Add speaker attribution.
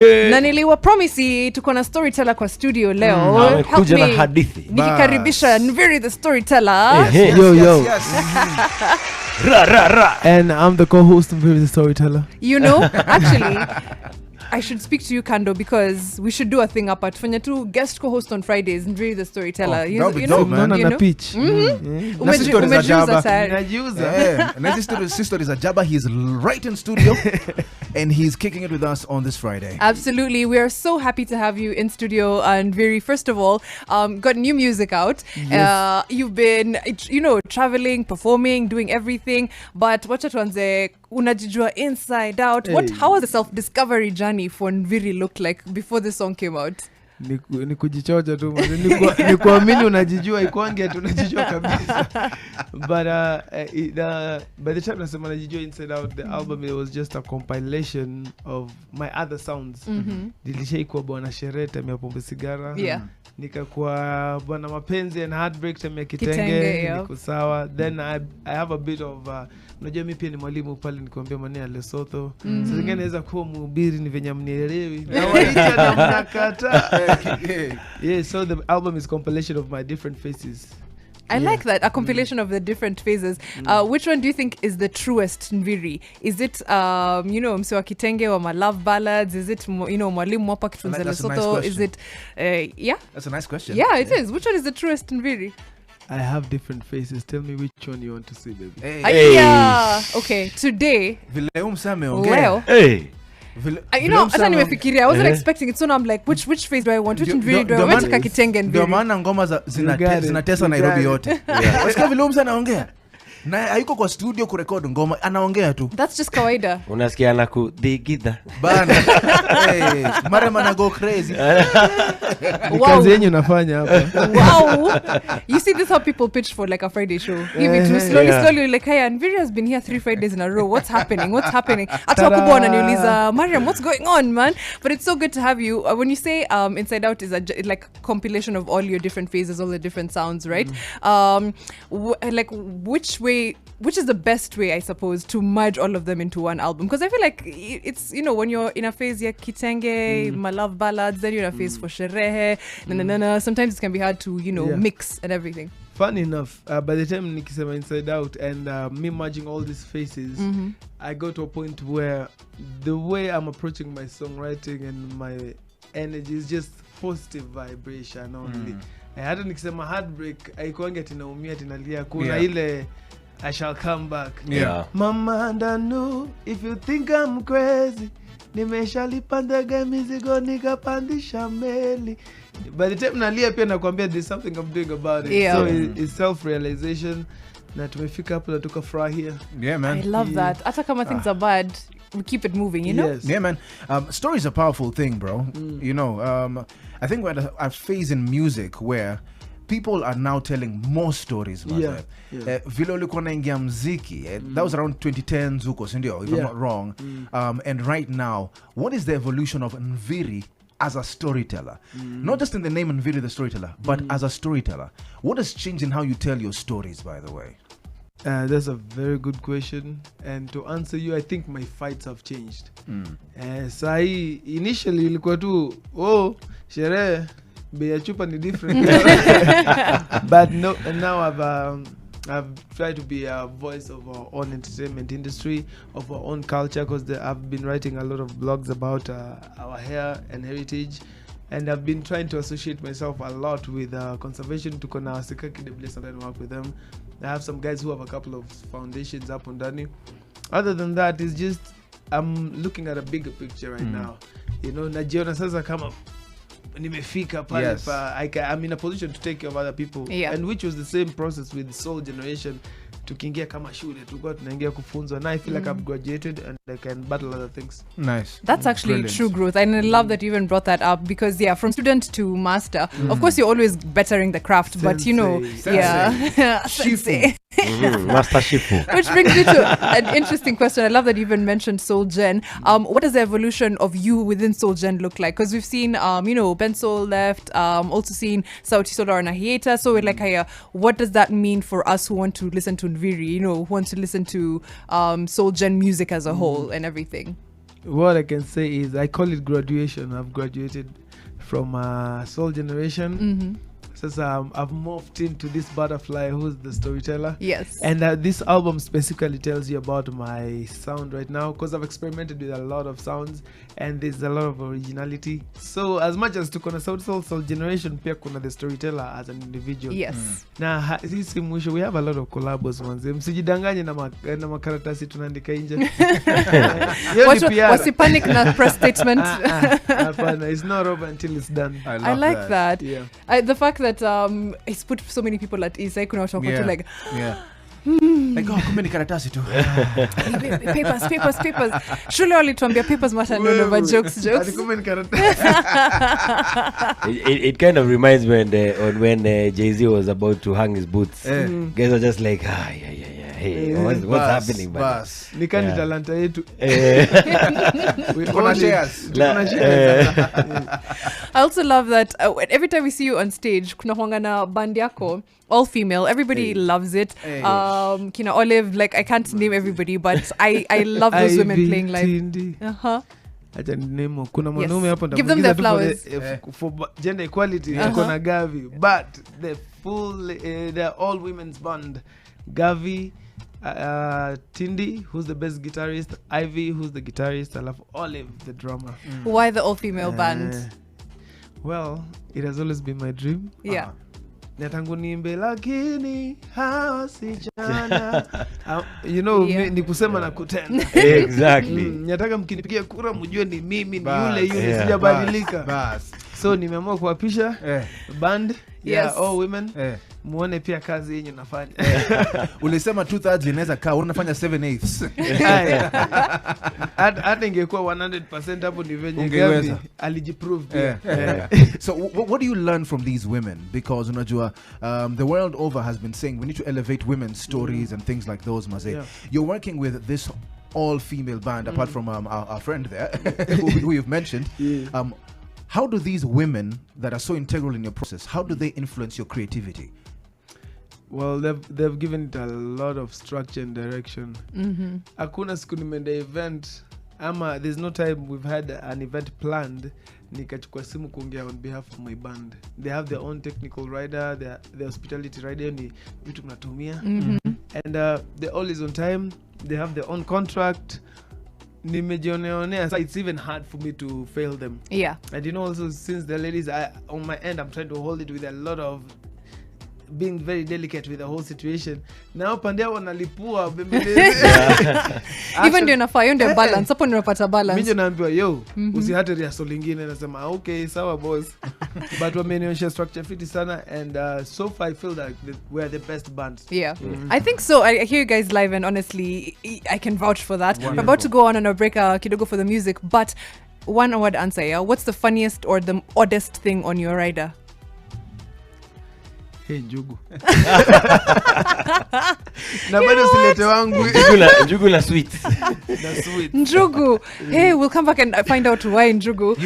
Speaker 1: Na niliwa promise tuko na storyteller kwa studio leo.
Speaker 2: Help me. Hadithi.
Speaker 1: Nikikaribisha Nviiri the storyteller.
Speaker 3: Yo.
Speaker 2: Ra.
Speaker 3: And I'm the co-host of Nviiri the storyteller.
Speaker 1: You know, actually, I should speak to you, Kando, because we should do a thing up at Fanya guest co-host on Fridays, Nviiri the storyteller. You know,
Speaker 3: na pitch.
Speaker 4: Sister is a Jabba. He's right in studio and he's kicking it with us on this Friday.
Speaker 1: Absolutely. We are so happy to have you in studio. And Nviiri, first of all, got new music out. Yes. You've been, traveling, performing, doing everything. But wacha tuanze unajijua inside out. How was the self-discovery journey for Nviiri looked like before the song came out?
Speaker 3: Ni kujichoja tu. Ni kuamini unajijua ikwange tu unajijua kabisa. But by the time nasema najijua inside out, the album, it was just a compilation of my other sounds. Nilishaikuwa Bwana Sherehe time ya pombe sigara.
Speaker 1: Yeah.
Speaker 3: Nikakuwa Bwana mapenzi and heartbreak time ya kitenge. Niko sawa. Then I have a bit of unajua mimi pia ni mwalimu pale nikwambia maneno ya Lesotho. Sasa zingine naweza kuwa mhubiri ni venye mnielewi. Na waita na mnakata. Yeah, so the album is compilation of my different faces.
Speaker 1: I like that, a compilation of the different phases. Which one do you think is the truest Nviiri? Is it, msewa kitenge or my love ballads? Is it, mwalimu wapa kitunza Lesotho? Is it, yeah?
Speaker 4: That's a nice question.
Speaker 1: Yeah, it is. Which one is the truest Nviiri?
Speaker 3: I have different faces. Tell me which one you want to see, baby.
Speaker 1: Yeah. Okay, today. Leo.
Speaker 2: Hey.
Speaker 1: Hata nimefikiria. I wasn't expecting it, so now I'm like, which phase do I want? Which Nviiri do I want? Kitenge Nviiri.
Speaker 4: Ndio maana ngoma zinatesa Nairobi yote. Wasikia vile msa anaongea? Na hayuko kwa studio kurekodi ngoma, anaongea tu.
Speaker 1: That's just kawaida.
Speaker 2: Unasikia anakudigida.
Speaker 4: Bana. Hey, Mariam ana go crazy.
Speaker 3: Kazi yenyu nafanya hapa.
Speaker 1: Wow. You see, this is how people pitch for like a Friday show. Give it to slowly like, hey, Nviiri has been here 3 Fridays in a row. What's happening? Hata wakubwa wananiuliza, Mariam, what's going on, man? But it's so good to have you. When you say Inside Out is like a compilation of all your different phases, all the different sounds, right? Which is the best way, I suppose, to merge all of them into one album? Because I feel like it's, when you're in a phase ya kitenge, my love ballads, then you're in a phase for sherehe, sometimes it can be hard to, mix and everything.
Speaker 3: Fun enough, by the time nikisema Inside Out and me merging all these faces, I got to a point where the way I'm approaching my songwriting and my energy is just positive vibration only. Hata nikisema heartbreak haikuangi tinaumia tinalia kuna ile I shall come back.
Speaker 2: Yeah.
Speaker 3: Mama ndanu if you think I'm crazy nimeshalipa ndege mizigo nikapandisha meli. By the time nalia pia nakwambia there's something I'm doing about it.
Speaker 1: Yeah.
Speaker 3: So it's self-realization na tumefika hapo na tukafurahia.
Speaker 4: Yeah, man.
Speaker 1: I love that. Hata kama things are bad, we keep it moving, you know?
Speaker 3: Yes.
Speaker 4: Yeah, man. Story is a powerful thing, bro. I think we're at a phase in music where people are now telling more stories. Vile ulikuwa naingia mziki, that was around 2010 zuko, sindio, if I'm not wrong. And right now, what is the evolution of Nviiri as a storyteller? Not just in the name Nviiri the storyteller, but as a storyteller. What has changed in how you tell your stories, by the way?
Speaker 3: That's a very good question, and to answer you, I think my fights have changed. Sahi initially ilikuwa tu sherehe bei ya chupa ni different. But no, now I've tried to be a voice of our own entertainment industry, of our own culture, because I've been writing a lot of blogs about our hair and heritage, and I've been trying to associate myself a lot with conservation. Tuko na Sikaki Debless and work with them. I have some guys who have a couple of foundations up on Dani. Other than that, it's just I'm looking at a bigger picture right now. Najiona sasa kama nimefika pale I'm in a position to take care of other people, and which was the same process with Soul Generation. Tukiingia kama shule tulikuwa tunaingia kufunzwa, and I feel like I've graduated and I can battle other things.
Speaker 4: Nice.
Speaker 1: That's actually true growth, and I love that you even brought that up, because from student to master, of course you're always bettering the craft, but Sensei.
Speaker 2: Master Shifu.
Speaker 1: Which brings me to an interesting question. I love that you even mentioned Soul Gen. What does the evolution of you within Soul Gen look like? Because we've seen, Ben Soul left, also seen Sauti Sol on a hiatus. So we're like, what does that mean for us who want to listen to Nviiri, who want to listen to Soul Gen music as a whole and everything?
Speaker 3: what I can say is I call it graduation. I've graduated from Soul Generation. So I've morphed into this butterfly who's the storyteller.
Speaker 1: Yes.
Speaker 3: And this album specifically tells you about my sound right now, because I've experimented with a lot of sounds and there's a lot of originality. So as much as tuko na Soul Generation, pia kuna the storyteller as an individual.
Speaker 1: Yes.
Speaker 3: Na sisi mwisho we have a lot of collabos manze. Msijidanganye na makaratasi tunaandika nje.
Speaker 1: Wasipanic na press statement.
Speaker 3: Hapana, it's not over until it's done.
Speaker 1: I like that.
Speaker 3: Yeah.
Speaker 1: The fact that it's put so many people at ease. Kuna watu wako like
Speaker 4: like kumeni karatasi tu.
Speaker 1: Papers. Shule walituambia papers matter no jokes.
Speaker 2: It kind of reminds me when Jay-Z was about to hang his boots. Guys are just like, hey, what's happening?
Speaker 3: Nikani talanta yetu.
Speaker 1: I also love that every time we see you on stage, kuna huanga na band yako, all female, everybody loves it. Kina Olive, like I can't name everybody, but I love those women playing live.
Speaker 3: Acha nemo kuna mwanaume hapo
Speaker 1: give them their flowers
Speaker 3: for gender equality. Kuna Gavi, but the full they're all women's band. Gavi, Tindi, who's the best guitarist, Ivy, who's the guitarist, I love Olive, the drummer.
Speaker 1: Why the all-female band?
Speaker 3: Well, it has always been my dream.
Speaker 1: Yeah.
Speaker 3: Natangu nimbe lakini hawasijana. You know, ni kusema na kutenda.
Speaker 2: Exactly.
Speaker 3: Nataka mkinipigia kura mjue ni mimi ni yule sijabadilika. So nimeamua kuwapisha band all women. Muone pia kazi yenye nafanya.
Speaker 4: Ulisema 2/3 inaweza kaa unafanya 7/8.
Speaker 3: Hata ingekuwa 100% hapo ni venye Gavi alijiprove.
Speaker 4: So what do you learn from these women? Because unajua the world over has been saying we need to elevate women's stories and things like those, Maze. You're working with this all-female band apart from our friend there who you've mentioned. How do these women that are so integral in your process, how do they influence your creativity?
Speaker 3: Well, they've given it a lot of structure and direction. Hakuna siku nimeenda event ama there's no time we've had an event planned nikachukua simu kuongea on behalf of my band. They have their own technical rider, their hospitality rider, ni vitu mnatumia. And they're always on time. They have their own contract. Nimejionea, so it's even hard for me to fail them.
Speaker 1: Yeah.
Speaker 3: And you know, also since the ladies, on my end, I'm trying to hold it with a lot of being very delicate with the whole situation. Now pandia wanalipua
Speaker 1: even ndio nafaa hiyo ndio balance hapo ndio unapata balance.
Speaker 3: Mimi naambiwa usihate rehearsal lingine, nasema okay sawa boss. But wamenionyesha structure fiti sana, and so far I feel like we're the best band.
Speaker 1: Yeah. I think so. I hear you guys live and honestly I can vouch for that. Wonderful. We're about to go on a break kidogo for the music, but one word answer, what's the funniest or the oddest thing on your rider?
Speaker 3: Hey, njugu. Na bado silete wangu.
Speaker 2: Njugu la sweet.
Speaker 3: Na sweet.
Speaker 1: Njugu. Hey, we'll come back and find out why njugu.